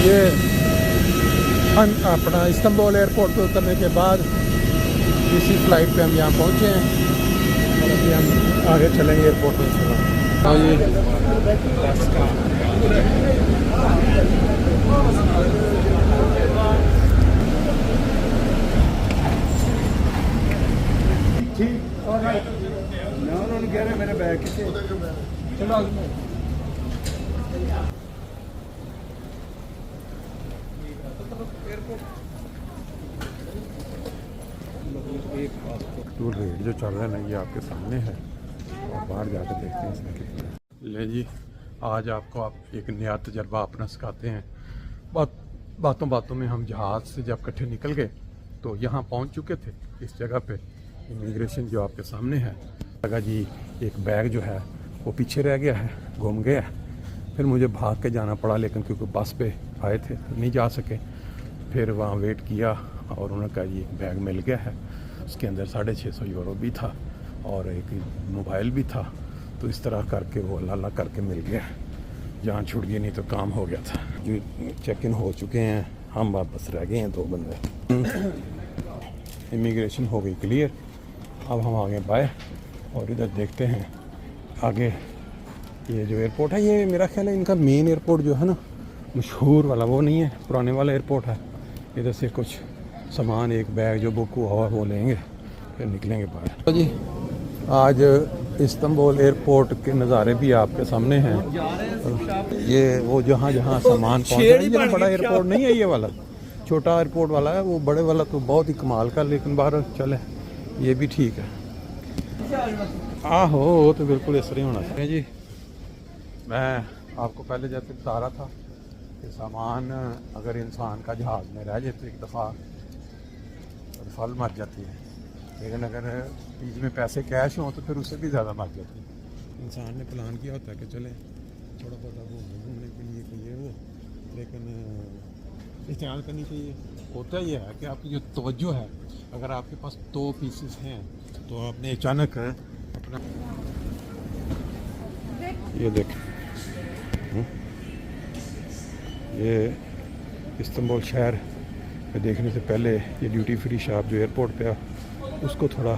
ये अपना Istanbul airport पे उतरने के बाद इसी फ्लाइट पे हम यहाँ पहुँचे हैं और अभी हम आगे चलेंगे एयरपोर्ट में। हाँ जी, कह रहे मेरे बैग चलो टूर रेट जो चल रहा है ना ये आपके सामने है और बाहर जाकर देखते हैं इसमें कितना। ले जी, आज आपको एक नया तजर्बा अपना सिखाते हैं। बातों बातों में हम जहाज़ से जब इकट्ठे निकल गए तो यहाँ पहुँच चुके थे इस जगह पे। इमिग्रेशन जो आपके सामने है, लगा जी एक बैग जो है वो पीछे रह गया है, गुम गया है। फिर मुझे भाग के जाना पड़ा, लेकिन क्योंकि बस पे आए थे तो नहीं जा सके। फिर वहाँ वेट किया और उन्होंने कहा जी एक बैग मिल गया है, उसके अंदर 650 यूरो भी था और एक मोबाइल भी था। तो इस तरह करके वो अल्लाह करके मिल गया, जान छूट गई, नहीं तो काम हो गया था। जो चेक इन हो चुके हैं, हम वापस रह गए हैं 2 बंदे। इमिग्रेशन हो गई क्लियर, अब हम आगे बाय और इधर देखते हैं आगे। ये जो एयरपोर्ट है, ये मेरा ख्याल है इनका मेन एयरपोर्ट जो है ना, मशहूर वाला वो नहीं है, पुराने वाला एयरपोर्ट है। इधर से कुछ सामान, एक बैग जो बुक हुआ वो लेंगे, फिर निकलेंगे बाहर। तो जी आज इस्तांबुल एयरपोर्ट के नज़ारे भी आपके सामने हैं। ये वो जहाँ जहाँ सामान पहुँचा, ये बड़ा एयरपोर्ट नहीं है, ये वाला छोटा एयरपोर्ट वाला है। वो बड़े वाला तो बहुत ही कमाल का, लेकिन बाहर चले ये भी ठीक है। आहो तो बिल्कुल इस तरह होना चाहिए जी। मैं आपको पहले जैसे बता रहा था कि सामान अगर इंसान का जहाज़ में रह जाए तो एक दफ़ा फल मर जाती है, लेकिन अगर बीच में पैसे कैश हों तो फिर उससे भी ज़्यादा मर जाती है। इंसान ने प्लान किया होता है कि चले थोड़ा बहुत घूमने के लिए कोई वो, लेकिन इस्तेमाल करनी चाहिए। होता ये है कि आपकी जो तवज्जो है, अगर आपके पास 2 पीसेस हैं तो आपने अचानक अपना ये देखें, ये इस्तांबुल शहर पे देखने से पहले ये ड्यूटी फ्री शॉप जो एयरपोर्ट पे है उसको थोड़ा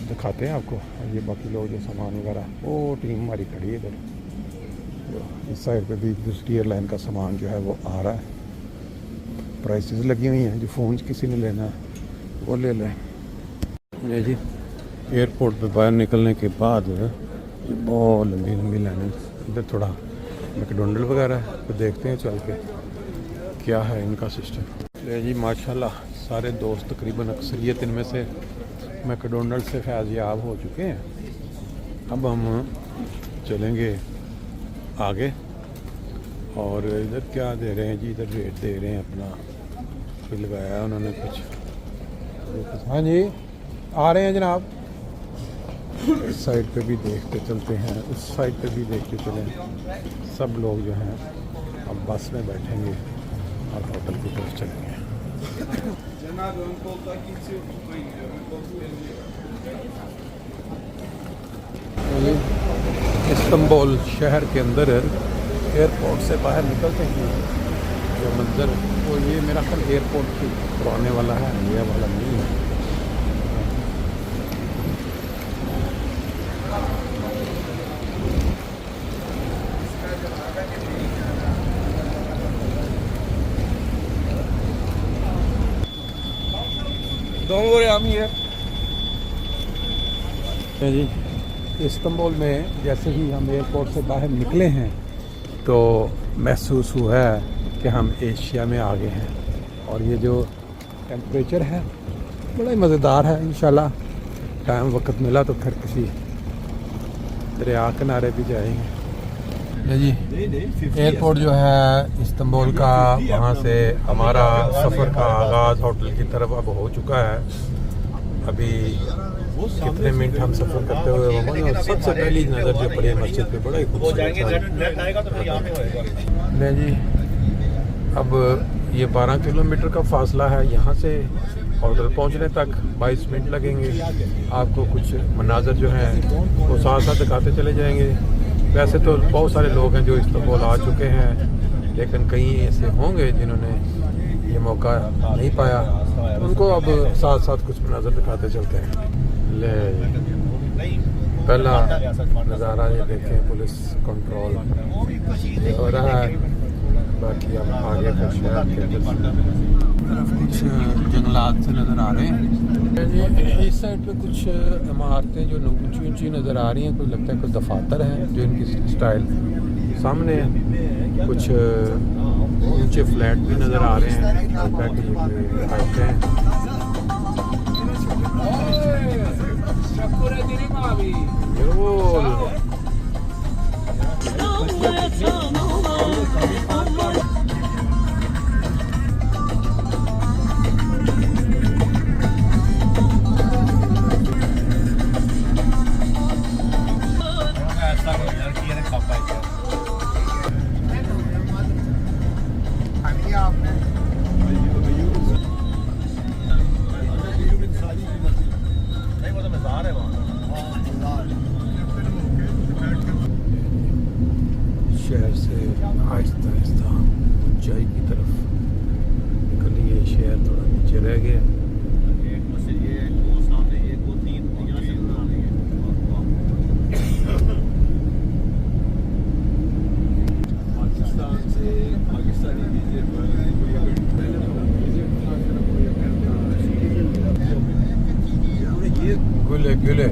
दिखाते हैं आपको। और ये बाकी लोग जो सामान वगैरह, वो टीम हमारी खड़ी है इधर। इस साइड पे भी दूसरी एयरलाइन का सामान जो है वो आ रहा है। प्राइसेस लगी हुई हैं, जो फ़ोन किसी ने लेना है वो ले लें। ये जी एयरपोर्ट पे बाहर निकलने के बाद ये बहुत लंबी लंबी लाइनें। इधर थोड़ा मैकडोनल्ड वगैरह है, तो देखते हैं चल के क्या है इनका सिस्टम। ले जी माशाल्लाह सारे दोस्त तकरीबन अक्सरियत इनमें से मैकडोनल्ड से फैज़याब हो चुके हैं। अब हम चलेंगे आगे। और इधर क्या दे रहे हैं जी, इधर रेट दे रहे हैं अपना, फिर लगाया है उन्होंने कुछ। हाँ जी आ रहे हैं जनाब। इस साइड पे भी देखते चलते हैं, उस साइड पे भी देखते चलें। सब लोग जो हैं अब बस में बैठेंगे और होटल की तरफ चलेंगे। इस्तांबुल शहर के अंदर एयरपोर्ट से बाहर निकलते हैं जो मंजर, वो ये मेरा ख्याल एयरपोर्ट की पुराने वाला है, ये वाला नहीं है। जी इस्तांबुल में जैसे ही हम एयरपोर्ट से बाहर निकले हैं तो महसूस हुआ है कि हम एशिया में आ गए हैं। और ये जो टेम्परेचर है बड़ा ही मज़ेदार है। इंशाल्लाह टाइम वक्त मिला तो फिर किसी दरिया किनारे भी जाएंगे। जी एयरपोर्ट जो है इस्तांबुल का, वहाँ से हमारा सफ़र का आगाज़ होटल की तरफ अब हो चुका है। अभी कितने मिनट हम सफ़र करते हुए, सबसे पहली नज़र जो पड़ी मस्जिद पे, बड़ा ही खूबसूरत है जी। अब ये 12 किलोमीटर का फासला है यहाँ से होटल पहुँचने तक, 22 मिनट लगेंगे। आपको कुछ मनाजर जो हैं वो साथ साथ दिखाते चले जाएंगे। वैसे तो बहुत सारे लोग हैं जो इस्तांबुल आ चुके हैं लेकिन कई ऐसे होंगे जिन्होंने ये मौका नहीं पाया, उनको अब साथ साथ कुछ नज़र दिखाते चलते हैं। ले पहला नज़ारा ये देखें, पुलिस कंट्रोल ये हो रहा है। बाकी अब आगे का शहर के तरफ कुछ जंगलात से नज़र आ रहे हैं। इस साइड पे कुछ इमारतें जो ऊंची ऊंची नज़र आ रही हैं, कुछ लगता है कुछ दफातर है जो इनकी स्टाइल सामने है। कुछ ऊंचे फ्लैट भी नज़र आ रहे हैं, लगता है कि ये हाइट है। शहर से आहिस्ता आहिस्ता ऊंचाई की तरफ निकलिए। शहर थोड़ा नीचे रह गया। गुले गुले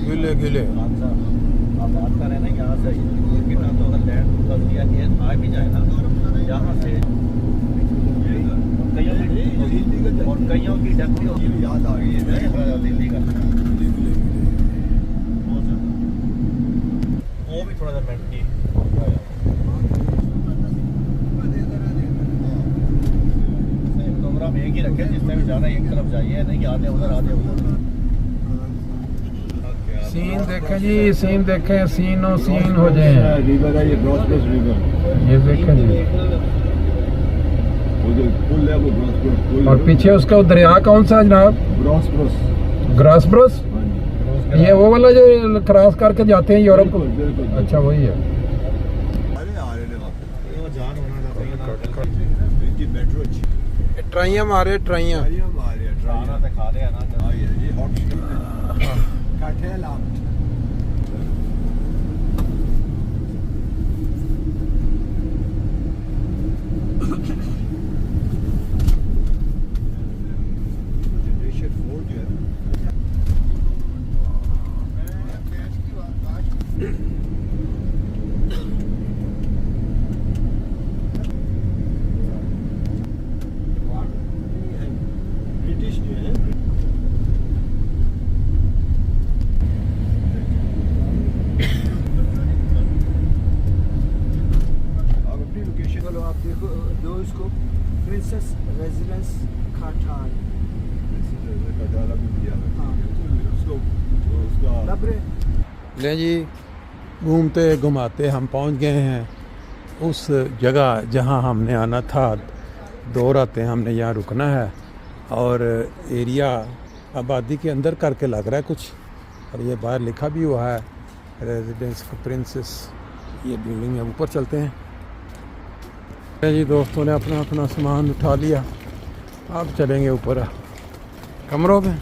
गिले गिले आप बात कर रहे हैं ना यहाँ से, लेकिन तो अगर लैंड कर दिया ये आ भी जाए ना यहाँ से, और कईयों की डेथ भी होगी। याद आ गई है दिल्ली का, वो भी थोड़ा सा मेंटली प्रोग्राम एक ही रखे, जिस टाइम जाना एक तरफ जाइए, नहीं आधे उधर आधे उधर। सीन देखें जी, सीन देखें, सीनो सीन हो जाए। रिवर है ये, ब्रॉसबस रिवर। ये देखें जी, उधर पुल है, वो ब्रॉसबस पुल। और पीछे उसका वो दरिया कौन सा जनाब? ब्रॉसबस। ग्रासब्रस। ये वो वाला जो क्रॉस करके जाते हैं यूरोप को? बिल्कुल। अच्छा वही है। अरे आ रहे ने वो जान होना ना इनकी मेट्रो अच्छी। ट्राइयां मारे, ट्राइयां मारे खाना तो खा लिया ना। हां ये हॉट काठे लाभ। आप देखो दो इसको, प्रिंसेस रेजिडेंस खाटाल। ले जी, घूमते घुमाते हम पहुंच गए हैं उस जगह जहां हमने आना था। 2 रातें हमने यहाँ रुकना है, और एरिया आबादी के अंदर करके लग रहा है कुछ, और ये बाहर लिखा भी हुआ है रेजिडेंस प्रिंसेस। ये बिल्डिंग है, ऊपर चलते हैं। जी दोस्तों ने अपना अपना सामान उठा लिया, अब चलेंगे ऊपर कमरों में।